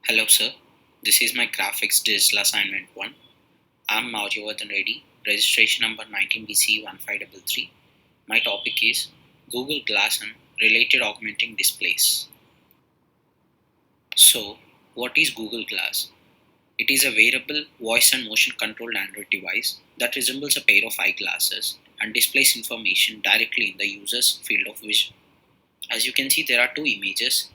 Hello sir, this is my graphics digital assignment 1. I'm Mauryavardan Reddy, registration number 19BC1533. My topic is Google Glass and related augmenting displays. So, what is Google Glass? It is a wearable voice and motion controlled Android device that resembles a pair of eyeglasses and displays information directly in the user's field of vision. As you can see, there are two images.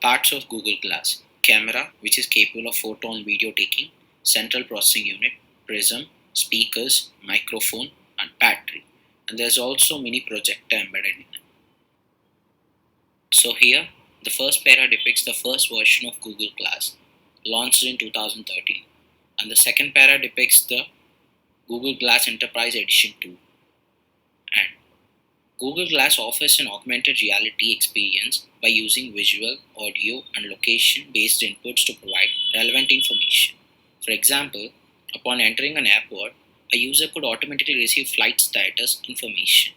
Parts of Google Glass: camera, which is capable of photo and video taking; central processing unit; prism; speakers; microphone; and battery. And there's also mini projector embedded in it. So here, the first para depicts the first version of Google Glass, launched in 2013. And the second para depicts the Google Glass Enterprise Edition 2. And Google Glass offers an augmented reality experience by using visual, audio, and location based inputs to provide relevant information. For example, upon entering an airport, a user could automatically receive flight status information.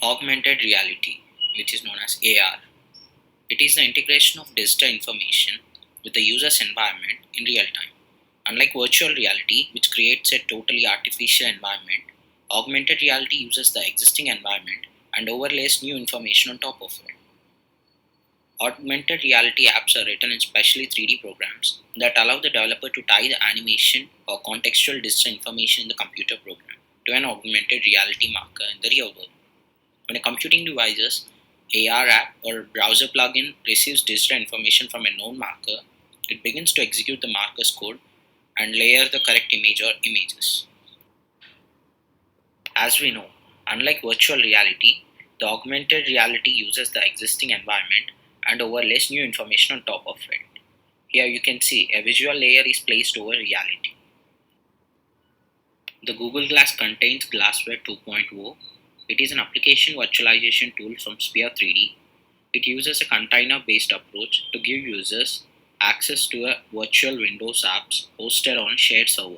Augmented reality, which is known as AR, it is the integration of digital information with the user's environment in real time. Unlike virtual reality, which creates a totally artificial environment, augmented reality uses the existing environment and overlays new information on top of it. Augmented reality apps are written in specially 3D programs that allow the developer to tie the animation or contextual digital information in the computer program to an augmented reality marker in the real world. When a computing device's AR app or browser plugin receives digital information from a known marker, it begins to execute the marker's code and layer the correct image or images. As we know, unlike virtual reality, the augmented reality uses the existing environment and overlays new information on top of it. Here you can see a visual layer is placed over reality. The Google Glass contains Glassware 2.0. It is an application virtualization tool from Sphere 3D. It uses a container-based approach to give users access to a virtual Windows apps hosted on a shared server.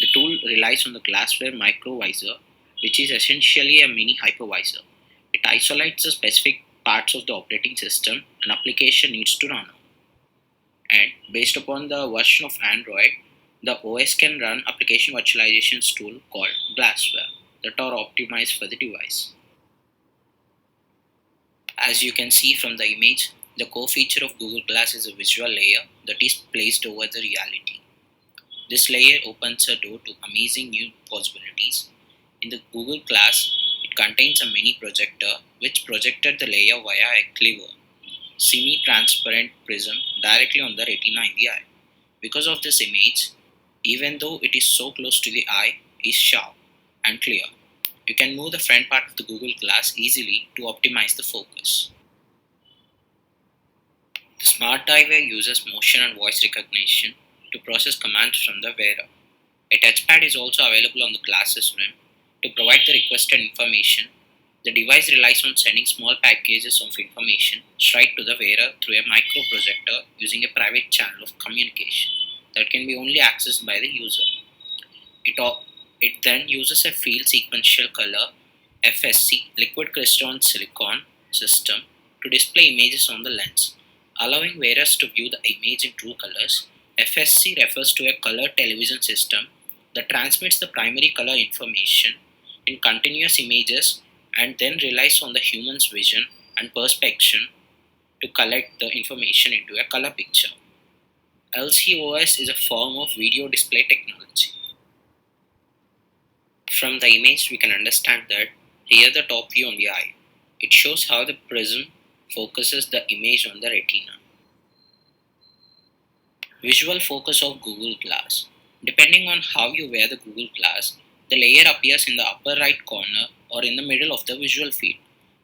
The tool relies on the Glassware microvisor, which is essentially a mini hypervisor. It isolates the specific parts of the operating system an application needs to run on. And based upon the version of Android, the OS can run application virtualization tool called Glassware that are optimized for the device. As you can see from the image, the core feature of Google Glass is a visual layer that is placed over the reality. This layer opens a door to amazing new possibilities. In the Google Glass, it contains a mini projector which projected the layer via a clever, semi-transparent prism directly on the retina in the eye. Because of this image, even though it is so close to the eye, is sharp and clear. You can move the front part of the Google Glass easily to optimize the focus. The Smart Eyewear uses motion and voice recognition to process commands from the wearer. A touchpad is also available on the glasses rim to provide the requested information. The device relies on sending small packages of information straight to the wearer through a microprojector using a private channel of communication that can be only accessed by the user. It then uses a field sequential color FSC liquid crystalline silicon system to display images on the lens, allowing wearers to view the image in true colors. FSC refers to a color television system that transmits the primary color information in continuous images and then relies on the human's vision and perception to collect the information into a color picture. LCOS is a form of video display technology. From the image, we can understand that here the top view on the eye. It shows how the prism focuses the image on the retina. Visual focus of Google Glass. Depending on how you wear the Google Glass, the layer appears in the upper right corner or in the middle of the visual field.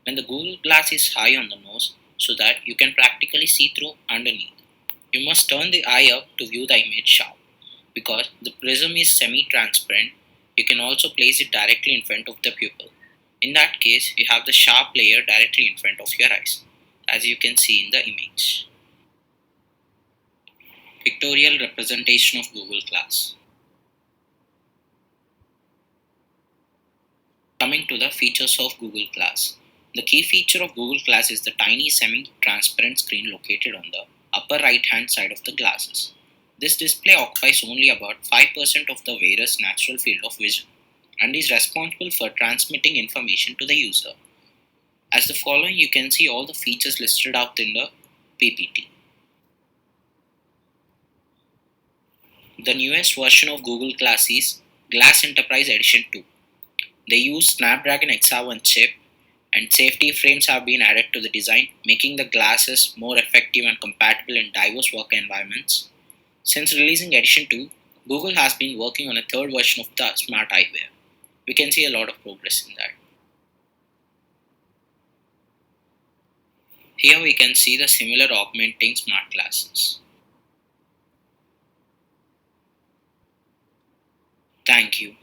When the Google Glass is high on the nose so that you can practically see through underneath. You must turn the eye up to view the image sharp. Because the prism is semi-transparent, you can also place it directly in front of the pupil. In that case, you have the sharp layer directly in front of your eyes, as you can see in the image. Pictorial representation of Google Glass. Coming to the features of Google Glass. The key feature of Google Glass is the tiny semi-transparent screen located on the upper right-hand side of the glasses. This display occupies only about 5% of the wearer's natural field of vision and is responsible for transmitting information to the user. As the following, you can see all the features listed out in the PPT. The newest version of Google Glass is Glass Enterprise Edition 2. They use Snapdragon X1 chip and safety frames have been added to the design, making the glasses more effective and compatible in diverse work environments. Since releasing Edition 2, Google has been working on a third version of the smart eyewear. We can see a lot of progress in that. Here we can see the similar augmenting smart glasses. Thank you.